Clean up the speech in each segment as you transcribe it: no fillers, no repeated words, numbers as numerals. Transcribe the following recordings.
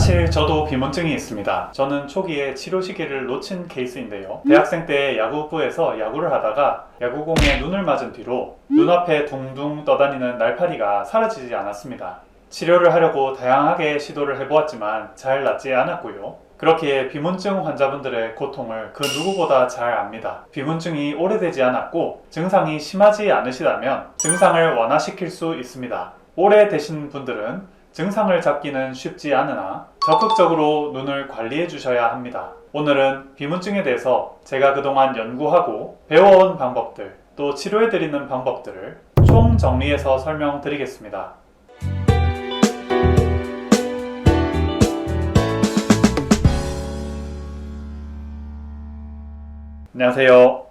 사실 저도 비문증이 있습니다. 저는 초기에 치료 시기를 놓친 케이스인데요. 대학생 때 야구부에서 야구를 하다가 야구공에 눈을 맞은 뒤로 눈앞에 둥둥 떠다니는 날파리가 사라지지 않았습니다. 치료를 하려고 다양하게 시도를 해보았지만 잘 낫지 않았고요. 그렇기에 비문증 환자분들의 고통을 그 누구보다 잘 압니다. 비문증이 오래되지 않았고 증상이 심하지 않으시다면 증상을 완화시킬 수 있습니다. 오래되신 분들은 증상을 잡기는 쉽지 않으나 적극적으로 눈을 관리해 주셔야 합니다. 오늘은 비문증에 대해서 제가 그동안 연구하고 배워온 방법들, 또 치료해드리는 방법들을 총 정리해서 설명드리겠습니다. 안녕하세요.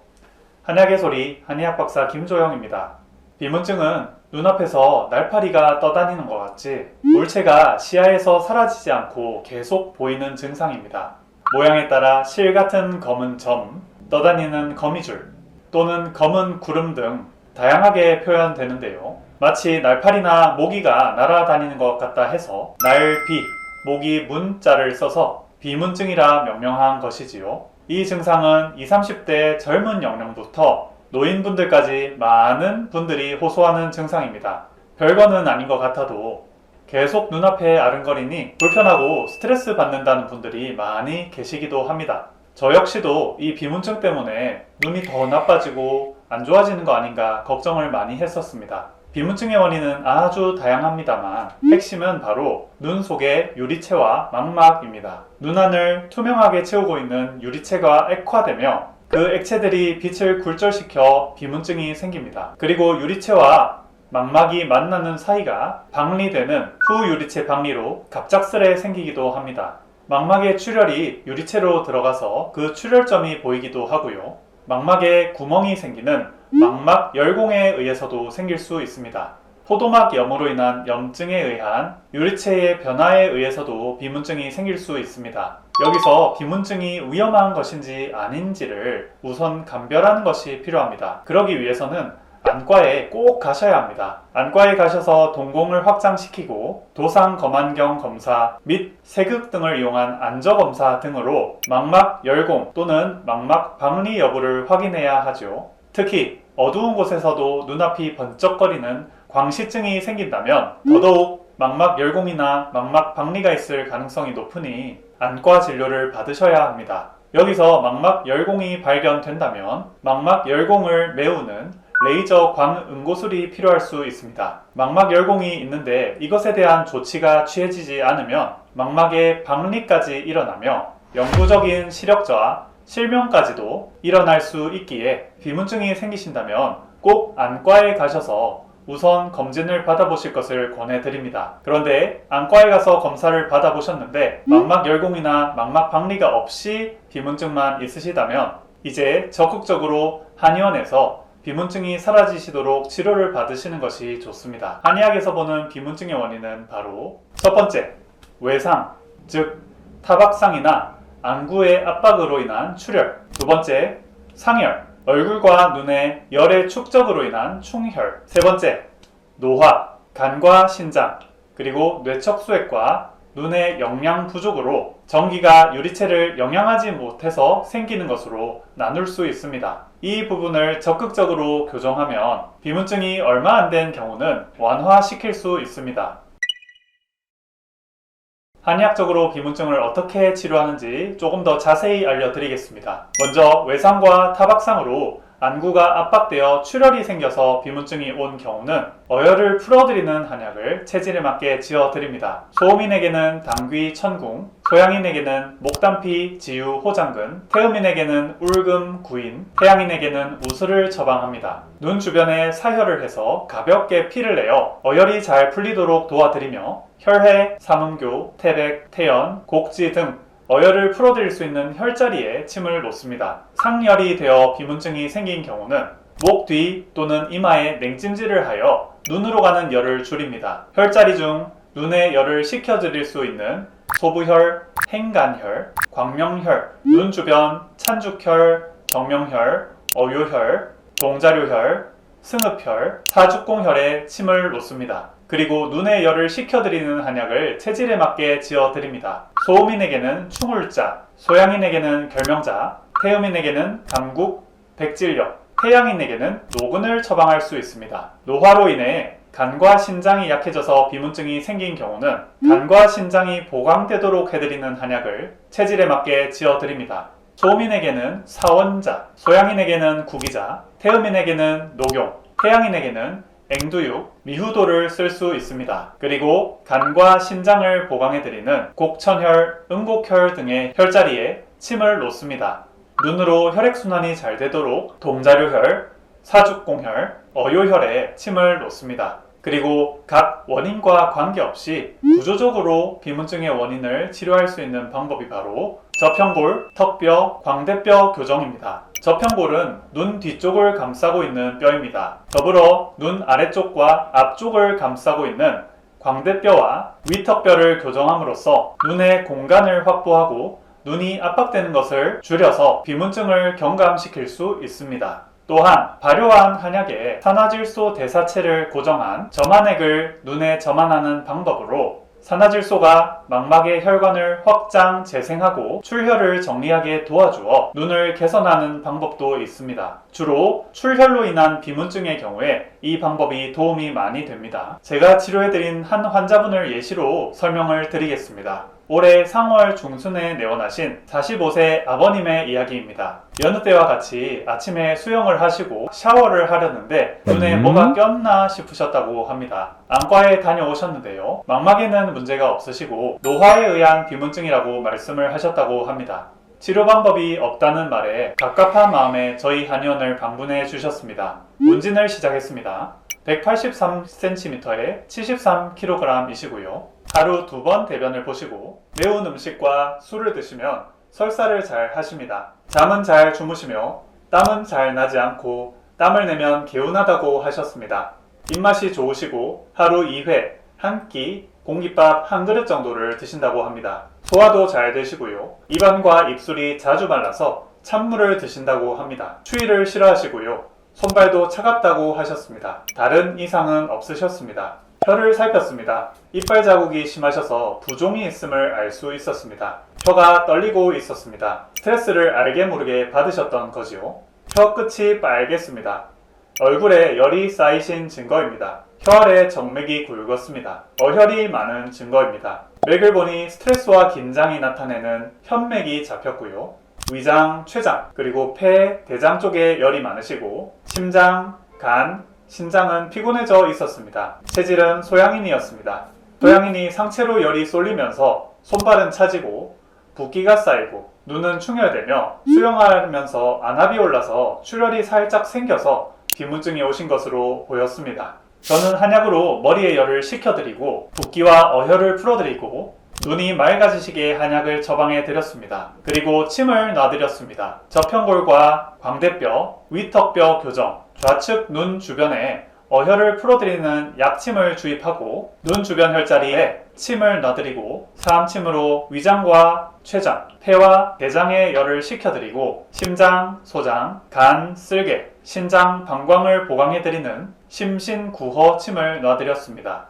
한의학의 소리 한의학 박사 김조영입니다. 비문증은 눈앞에서 날파리가 떠다니는 것 같이 물체가 시야에서 사라지지 않고 계속 보이는 증상입니다. 모양에 따라 실 같은 검은 점, 떠다니는 거미줄, 또는 검은 구름 등 다양하게 표현되는데요. 마치 날파리나 모기가 날아다니는 것 같다 해서 날비, 모기 문자를 써서 비문증이라 명명한 것이지요. 이 증상은 20, 30대 젊은 영령부터 노인분들까지 많은 분들이 호소하는 증상입니다. 별거는 아닌 것 같아도 계속 눈앞에 아른거리니 불편하고 스트레스 받는다는 분들이 많이 계시기도 합니다. 저 역시도 이 비문증 때문에 눈이 더 나빠지고 안 좋아지는 거 아닌가 걱정을 많이 했었습니다. 비문증의 원인은 아주 다양합니다만 핵심은 바로 눈 속의 유리체와 망막입니다. 눈안을 투명하게 채우고 있는 유리체가 액화되며 그 액체들이 빛을 굴절시켜 비문증이 생깁니다. 그리고 유리체와 망막이 만나는 사이가 박리되는 후유리체 박리로 갑작스레 생기기도 합니다. 망막의 출혈이 유리체로 들어가서 그 출혈점이 보이기도 하고요. 망막에 구멍이 생기는 망막 열공에 의해서도 생길 수 있습니다. 포도막염으로 인한 염증에 의한 유리체의 변화에 의해서도 비문증이 생길 수 있습니다. 여기서 비문증이 위험한 것인지 아닌지를 우선 감별하는 것이 필요합니다. 그러기 위해서는 안과에 꼭 가셔야 합니다. 안과에 가셔서 동공을 확장시키고 도상 검안경 검사 및 세극 등을 이용한 안저검사 등으로 망막 열공 또는 망막 박리 여부를 확인해야 하죠. 특히 어두운 곳에서도 눈앞이 번쩍거리는 광시증이 생긴다면 더더욱 망막 열공이나 망막 박리가 있을 가능성이 높으니 안과 진료를 받으셔야 합니다. 여기서 망막 열공이 발견된다면 망막 열공을 메우는 레이저 광응고술이 필요할 수 있습니다. 망막 열공이 있는데 이것에 대한 조치가 취해지지 않으면 망막의 박리까지 일어나며 영구적인 시력 저하, 실명까지도 일어날 수 있기에 비문증이 생기신다면 꼭 안과에 가셔서 우선 검진을 받아보실 것을 권해드립니다. 그런데 안과에 가서 검사를 받아보셨는데 망막 열공이나 망막 박리가 없이 비문증만 있으시다면 이제 적극적으로 한의원에서 비문증이 사라지시도록 치료를 받으시는 것이 좋습니다. 한의학에서 보는 비문증의 원인은 바로 첫 번째, 외상, 즉 타박상이나 안구의 압박으로 인한 출혈. 두 번째, 상열, 얼굴과 눈의 열의 축적으로 인한 충혈. 세 번째, 노화, 간과 신장, 그리고 뇌척수액과 눈의 영양 부족으로 전기가 유리체를 영양하지 못해서 생기는 것으로 나눌 수 있습니다. 이 부분을 적극적으로 교정하면 비문증이 얼마 안 된 경우는 완화시킬 수 있습니다. 한의학적으로 비문증을 어떻게 치료하는지 조금 더 자세히 알려드리겠습니다. 먼저 외상과 타박상으로 안구가 압박되어 출혈이 생겨서 비문증이 온 경우는 어혈을 풀어드리는 한약을 체질에 맞게 지어드립니다. 소음인에게는 당귀, 천궁, 소양인에게는 목단피, 지유, 호장근, 태음인에게는 울금, 구인, 태양인에게는 우슬을 처방합니다. 눈 주변에 사혈을 해서 가볍게 피를 내어 어혈이 잘 풀리도록 도와드리며 혈해, 삼음교, 태백, 태연, 곡지 등 어혈을 풀어드릴 수 있는 혈자리에 침을 놓습니다. 상열이 되어 비문증이 생긴 경우는 목 뒤 또는 이마에 냉찜질을 하여 눈으로 가는 열을 줄입니다. 혈자리 중 눈의 열을 식혀드릴 수 있는 소부혈, 행간혈, 광명혈, 눈 주변 찬죽혈, 정명혈, 어요혈, 동자료혈, 승읍혈, 사죽공혈에 침을 놓습니다. 그리고 눈의 열을 식혀드리는 한약을 체질에 맞게 지어드립니다. 소음인에게는 충울자, 소양인에게는 결명자, 태음인에게는 감국, 백질력, 태양인에게는 노근을 처방할 수 있습니다. 노화로 인해 간과 신장이 약해져서 비문증이 생긴 경우는 간과 신장이 보강되도록 해드리는 한약을 체질에 맞게 지어드립니다. 소음인에게는 사원자, 소양인에게는 구기자, 태음인에게는 녹용, 태양인에게는 앵두육, 미후도를 쓸 수 있습니다. 그리고 간과 신장을 보강해드리는 곡천혈, 응곡혈 등의 혈자리에 침을 놓습니다. 눈으로 혈액순환이 잘 되도록 동자류혈, 사죽공혈, 어요혈에 침을 놓습니다. 그리고 각 원인과 관계없이 구조적으로 비문증의 원인을 치료할 수 있는 방법이 바로 저평골, 턱뼈, 광대뼈 교정입니다. 저평골은 눈 뒤쪽을 감싸고 있는 뼈입니다. 더불어 눈 아래쪽과 앞쪽을 감싸고 있는 광대뼈와 위턱뼈를 교정함으로써 눈의 공간을 확보하고 눈이 압박되는 것을 줄여서 비문증을 경감시킬 수 있습니다. 또한 발효한 한약에 산화질소 대사체를 고정한 점안액을 눈에 점안하는 방법으로 산화질소가 망막의 혈관을 확장, 재생하고 출혈을 정리하게 도와주어 눈을 개선하는 방법도 있습니다. 주로 출혈로 인한 비문증의 경우에 이 방법이 도움이 많이 됩니다. 제가 치료해드린 한 환자분을 예시로 설명을 드리겠습니다. 올해 상월 중순에 내원하신 45세 아버님의 이야기입니다. 여느 때와 같이 아침에 수영을 하시고 샤워를 하려는데 눈에 뭐가 꼈나 싶으셨다고 합니다. 안과에 다녀오셨는데요. 망막에는 문제가 없으시고 노화에 의한 비문증이라고 말씀을 하셨다고 합니다. 치료 방법이 없다는 말에 갑갑한 마음에 저희 한의원을 방문해 주셨습니다. 문진을 시작했습니다. 183cm에 73kg이시고요. 하루 2번 대변을 보시고 매운 음식과 술을 드시면 설사를 잘 하십니다. 잠은 잘 주무시며 땀은 잘 나지 않고 땀을 내면 개운하다고 하셨습니다. 입맛이 좋으시고 하루 2회, 한 끼, 공깃밥 한 그릇 정도를 드신다고 합니다. 소화도 잘 되시고요. 입안과 입술이 자주 말라서 찬물을 드신다고 합니다. 추위를 싫어하시고요. 손발도 차갑다고 하셨습니다. 다른 이상은 없으셨습니다. 혀를 살폈습니다. 이빨 자국이 심하셔서 부종이 있음을 알 수 있었습니다. 혀가 떨리고 있었습니다. 스트레스를 알게 모르게 받으셨던 거지요. 혀 끝이 빨갰습니다. 얼굴에 열이 쌓이신 증거입니다. 혀 아래 정맥이 굵었습니다. 어혈이 많은 증거입니다. 맥을 보니 스트레스와 긴장이 나타내는 현맥이 잡혔고요. 위장, 췌장, 그리고 폐, 대장 쪽에 열이 많으시고 심장, 간, 신장은 피곤해져 있었습니다. 체질은 소양인이었습니다. 소양인이 상체로 열이 쏠리면서 손발은 차지고 붓기가 쌓이고 눈은 충혈되며 수영하면서 안압이 올라서 출혈이 살짝 생겨서 비문증이 오신 것으로 보였습니다. 저는 한약으로 머리의 열을 식혀드리고 붓기와 어혈을 풀어드리고 눈이 맑아지시게 한약을 처방해 드렸습니다. 그리고 침을 놔드렸습니다. 저평골과 광대뼈, 위턱뼈 교정, 좌측 눈 주변에 어혈을 풀어드리는 약침을 주입하고 눈 주변 혈자리에 침을 놔드리고 사암침으로 위장과 췌장, 폐와 대장의 열을 식혀드리고 심장, 소장, 간, 쓸개, 신장, 방광을 보강해드리는 심신구허침을 놔드렸습니다.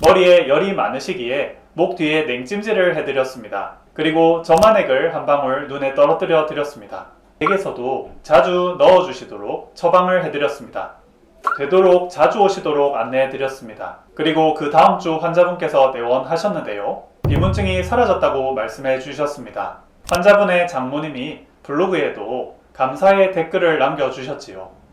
머리에 열이 많으시기에 목 뒤에 냉찜질을 해드렸습니다. 그리고 점안액을 한 방울 눈에 떨어뜨려 드렸습니다. 댁에서도 자주 넣어주시도록 처방을 해드렸습니다. 되도록 자주 오시도록 안내해드렸습니다. 그리고 그 다음 주 환자분께서 내원하셨는데요. 비문증이 사라졌다고 말씀해 주셨습니다. 환자분의 장모님이 블로그에도 감사의 댓글을 남겨주셨지요.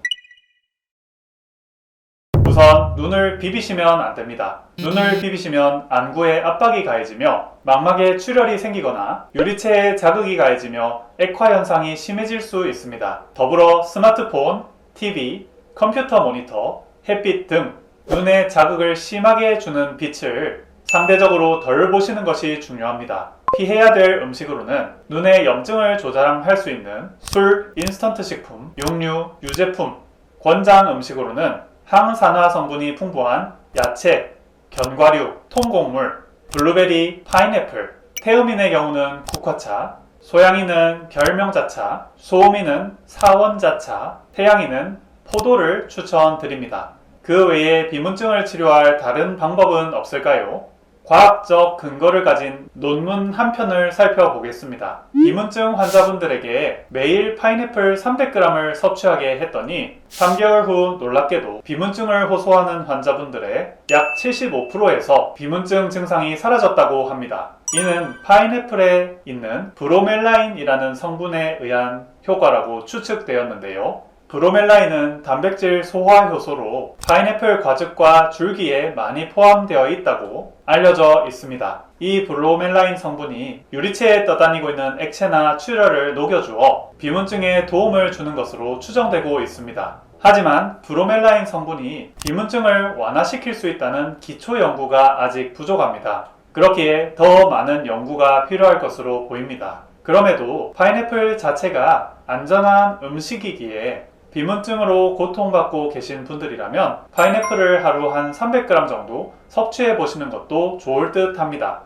우선 눈을 비비시면 안됩니다. 눈을 비비시면 안구에 압박이 가해지며 망막에 출혈이 생기거나 유리체에 자극이 가해지며 액화 현상이 심해질 수 있습니다. 더불어 스마트폰, TV, 컴퓨터 모니터, 햇빛 등 눈에 자극을 심하게 주는 빛을 상대적으로 덜 보시는 것이 중요합니다. 피해야 될 음식으로는 눈의 염증을 조절할 수 있는 술, 인스턴트 식품, 육류, 유제품, 권장 음식으로는 항산화 성분이 풍부한 야채, 견과류, 통곡물, 블루베리, 파인애플, 태음인의 경우는 국화차, 소양인은 결명자차, 소음인은 사원자차, 태양인은 포도를 추천드립니다. 그 외에 비문증을 치료할 다른 방법은 없을까요? 과학적 근거를 가진 논문 한 편을 살펴보겠습니다. 비문증 환자분들에게 매일 파인애플 300g을 섭취하게 했더니 3개월 후 놀랍게도 비문증을 호소하는 환자분들의 약 75%에서 비문증 증상이 사라졌다고 합니다. 이는 파인애플에 있는 브로멜라인이라는 성분에 의한 효과라고 추측되었는데요. 브로멜라인은 단백질 소화 효소로 파인애플 과즙과 줄기에 많이 포함되어 있다고 알려져 있습니다. 이 브로멜라인 성분이 유리체에 떠다니고 있는 액체나 출혈을 녹여주어 비문증에 도움을 주는 것으로 추정되고 있습니다. 하지만 브로멜라인 성분이 비문증을 완화시킬 수 있다는 기초 연구가 아직 부족합니다. 그렇기에 더 많은 연구가 필요할 것으로 보입니다. 그럼에도 파인애플 자체가 안전한 음식이기에 비문증으로 고통받고 계신 분들이라면 파인애플을 하루 한 300g 정도 섭취해 보시는 것도 좋을 듯 합니다.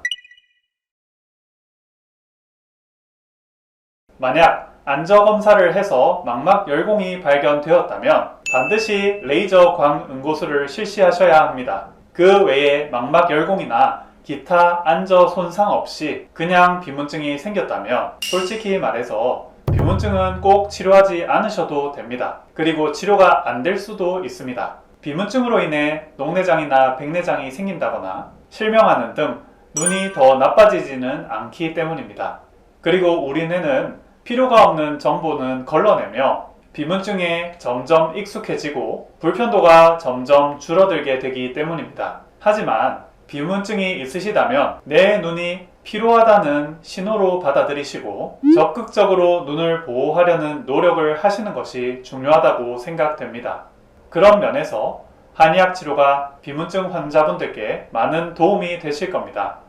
만약 안저검사를 해서 망막 열공이 발견되었다면 반드시 레이저 광응고술을 실시하셔야 합니다. 그 외에 망막 열공이나 기타 안저 손상 없이 그냥 비문증이 생겼다면 솔직히 말해서 비문증은 꼭 치료하지 않으셔도 됩니다. 그리고 치료가 안 될 수도 있습니다. 비문증으로 인해 녹내장이나 백내장이 생긴다거나 실명하는 등 눈이 더 나빠지지는 않기 때문입니다. 그리고 우리 뇌는 필요가 없는 정보는 걸러내며 비문증에 점점 익숙해지고 불편도가 점점 줄어들게 되기 때문입니다. 하지만 비문증이 있으시다면 내 눈이 필요하다는 신호로 받아들이시고 적극적으로 눈을 보호하려는 노력을 하시는 것이 중요하다고 생각됩니다. 그런 면에서 한의학 치료가 비문증 환자분들께 많은 도움이 되실 겁니다.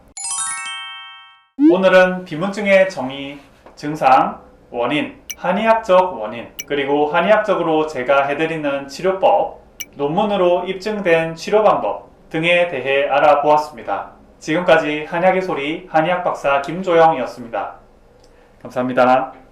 오늘은 비문증의 정의, 증상, 원인, 한의학적 원인, 그리고 한의학적으로 제가 해드리는 치료법, 논문으로 입증된 치료 방법 등에 대해 알아보았습니다. 지금까지 한약의 소리 한의학 박사 김조영이었습니다. 감사합니다.